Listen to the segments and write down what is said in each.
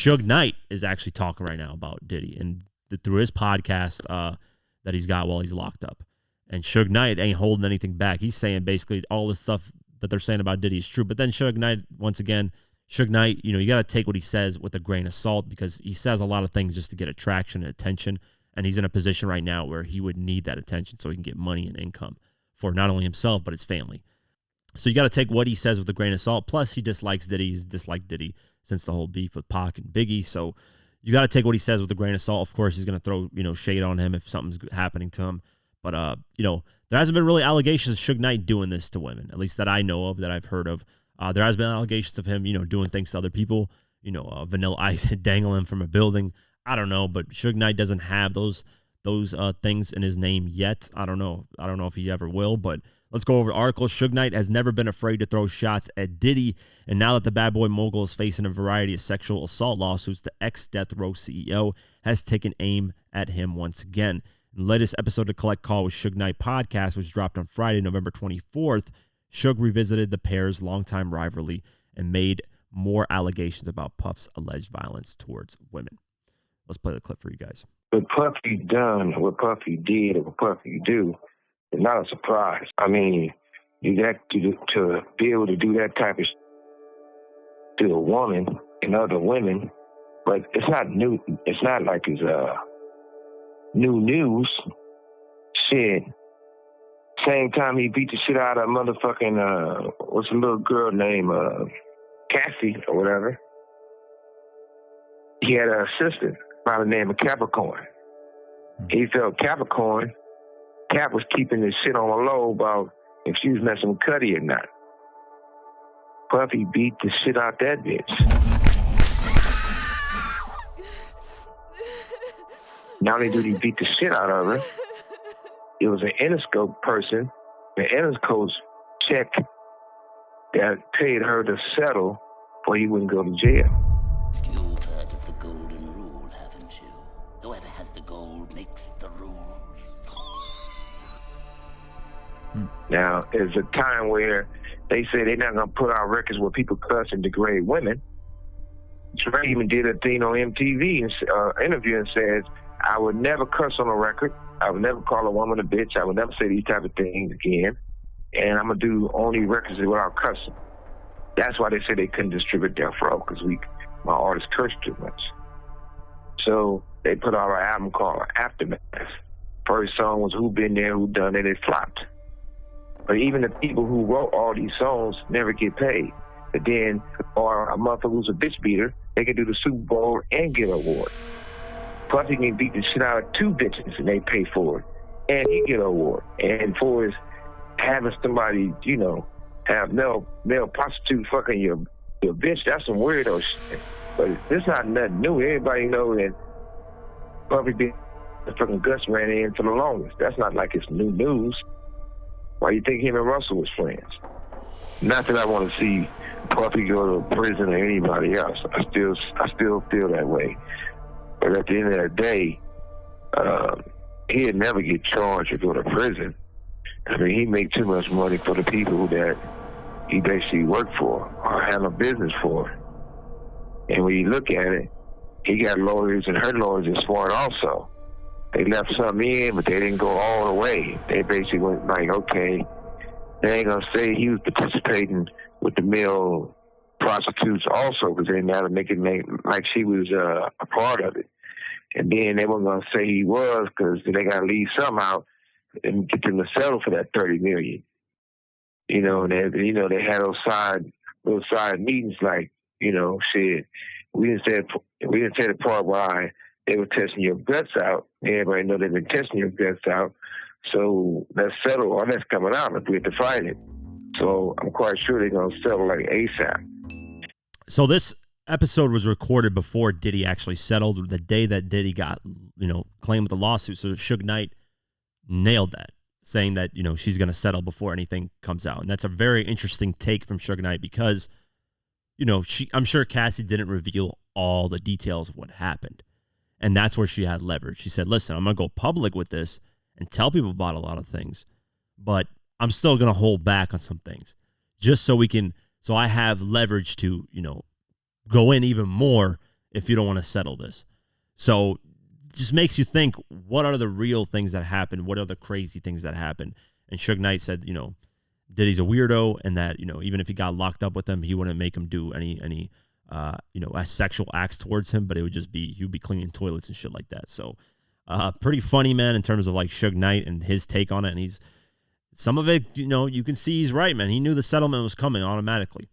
Suge Knight is actually talking right now about Diddy and through his podcast that he's got while he's locked up. And Suge Knight ain't holding anything back. He's saying basically all the stuff that they're saying about Diddy is true. But then Suge Knight, once again, Suge Knight, you got to take what he says with a grain of salt because he says a lot of things just to get attraction and attention. And he's in a position right now where he would need that attention so he can get money and income for not only himself, but his family. So you got to take what he says with a grain of salt. Plus, he dislikes Diddy. He's disliked Diddy since the whole beef with Pac and Biggie. So you got to take what he says with a grain of salt. Of course, he's going to throw, shade on him if something's happening to him. But, there hasn't been really allegations of Suge Knight doing this to women, at least that I know of, that I've heard of. There has been allegations of him, doing things to other people, Vanilla Ice dangling from a building. I don't know, but Suge Knight doesn't have those things in his name yet. I don't know. I don't know if he ever will, but let's go over the article. Suge Knight has never been afraid to throw shots at Diddy, and now that the bad boy mogul is facing a variety of sexual assault lawsuits, the ex-Death Row CEO has taken aim at him once again. In the latest episode of Collect Call with Suge Knight podcast, which dropped on Friday, November 24th, Suge revisited the pair's longtime rivalry and made more allegations about Puff's alleged violence towards women. Let's play the clip for you guys. What Puffy done, what Puffy did, or what Puffy do is not a surprise. I mean, you got to be able to do that type of to a woman and other women, but it's not new. It's not like it's new news. Shit. Same time he beat the shit out of motherfucking, what's the little girl name? Cassie or whatever. He had an assistant by the name of Capricorn. He felt Capricorn. Cap was keeping this shit on the low about if she was messing with Cuddy or not. Puffy beat the shit out that bitch. Not only did he beat the shit out of her, it was an Interscope person, the Interscope check that paid her to settle or he wouldn't go to jail. You've heard of the golden rule, haven't you? Whoever has the gold makes the rules. Now, there's a time where they say they're not going to put out records where people cuss and degrade women. Dre even did a thing on MTV, interview, and says, I would never cuss on a record. I would never call a woman a bitch. I would never say these type of things again. And I'm going to do only records without cussing. That's why they say they couldn't distribute Death Row, because my artists curse too much. So they put out an album called Aftermath. First song was Who Been There, Who Done It, it flopped. But even the people who wrote all these songs never get paid. But then, or a motherfucker who's a bitch beater, they can do the Super Bowl and get an award. Puffy can beat the shit out of two bitches and they pay for it. And he get an award. And for his having somebody, have male prostitute fucking your bitch, that's some weirdo shit. But this not nothing new. Everybody know that Puffy been the fucking Gus ran in for the longest. That's not like it's new news. Why do you think him and Russell was friends? Not that I want to see Puffy go to prison or anybody else. I still feel that way. But at the end of the day, he'd never get charged or go to prison. I mean, he make too much money for the people that he basically worked for or had a business for. And when you look at it, he got lawyers, and her lawyers are smart also. They left some in, but they didn't go all the way. They basically went like, okay, they ain't gonna say he was participating with the male prostitutes also, because they didn't have to make it like she was a part of it. And then they weren't gonna say he was, because they gotta leave some out and get them to settle for that $30 million. And they had those side meetings like, shit. We didn't say the part why they were testing your guts out. Everybody know they've been testing your guts out. So let's settle, or that's coming out if we have to fight it. So I'm quite sure they're going to settle like ASAP. So this episode was recorded before Diddy actually settled, the day that Diddy got, claimed with the lawsuit. So Suge Knight nailed that, saying that, she's going to settle before anything comes out. And that's a very interesting take from Suge Knight because, I'm sure Cassie didn't reveal all the details of what happened. And that's where she had leverage. She said, listen, I'm going to go public with this and tell people about a lot of things, but I'm still going to hold back on some things just so I have leverage to, go in even more if you don't want to settle this. So just makes you think, what are the real things that happen? What are the crazy things that happen? And Suge Knight said, Diddy's a weirdo, and that, even if he got locked up with him, he wouldn't make him do any sexual acts towards him, but it would just be, he would be cleaning toilets and shit like that. So pretty funny, man, in terms of like Suge Knight and his take on it. And some of it, you can see he's right, man. He knew the settlement was coming automatically.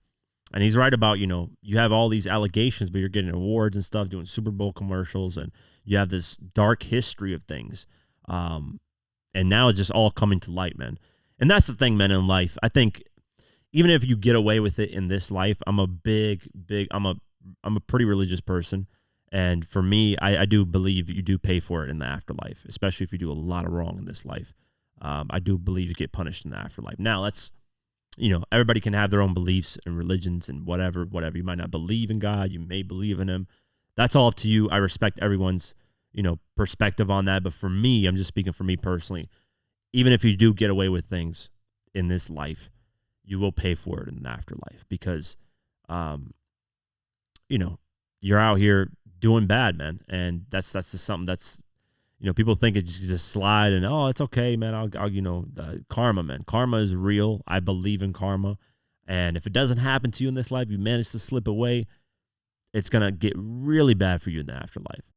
And he's right about, you have all these allegations, but you're getting awards and stuff, doing Super Bowl commercials, and you have this dark history of things. And now it's just all coming to light, man. And that's the thing, man, in life. I think even if you get away with it in this life, I'm a pretty religious person. And for me, I do believe you do pay for it in the afterlife, especially if you do a lot of wrong in this life. I do believe you get punished in the afterlife. Now, everybody can have their own beliefs and religions and whatever. You might not believe in God. You may believe in him. That's all up to you. I respect everyone's, perspective on that. But for me, I'm just speaking for me personally. Even if you do get away with things in this life, you will pay for it in the afterlife because, you're out here doing bad, man. And that's just something that's, people think it's just slide and, oh, it's okay, man. I'll karma, man. Karma is real. I believe in karma. And if it doesn't happen to you in this life, you manage to slip away, it's going to get really bad for you in the afterlife.